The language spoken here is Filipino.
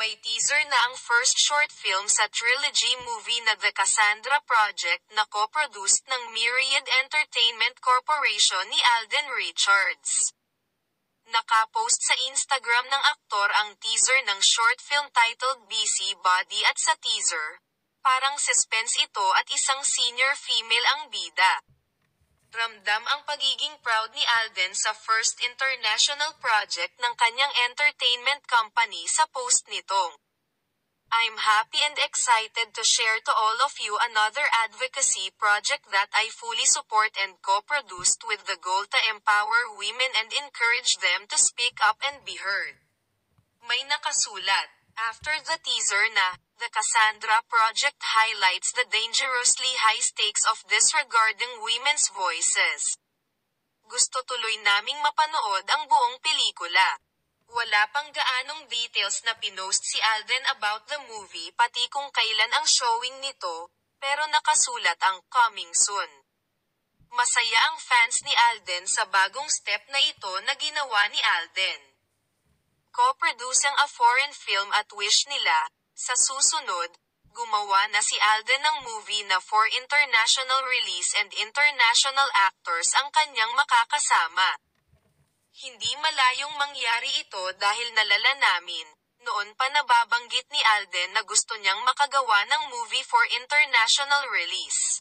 May teaser na ang first short film sa trilogy movie na The Cassandra Project na co-produced ng Myriad Entertainment Corporation ni Alden Richards. Nakapost sa Instagram ng aktor ang teaser ng short film titled Busy Body at sa teaser, parang suspense ito at isang senior female ang bida. Ramdam ang pagiging proud ni Alden sa first international project ng kanyang entertainment company sa post nitong, "I'm happy and excited to share to all of you another advocacy project that I fully support and co-produced with the goal to empower women and encourage them to speak up and be heard." May nakasulat, after the teaser na, "The Cassandra Project highlights the dangerously high stakes of disregarding women's voices. Gusto tuloy naming mapanood ang buong pelikula." Wala pang gaanong details na pinost si Alden about the movie pati kung kailan ang showing nito, pero nakasulat ang "coming soon." Masaya ang fans ni Alden sa bagong step na ito na ginawa ni Alden. Co-producing a foreign film at wish nila, sa susunod, gumawa na si Alden ng movie na for international release and international actors ang kanyang makakasama. "Hindi malayong mangyari ito dahil nalala namin, noon pa nababanggit ni Alden na gusto niyang makagawa ng movie for international release.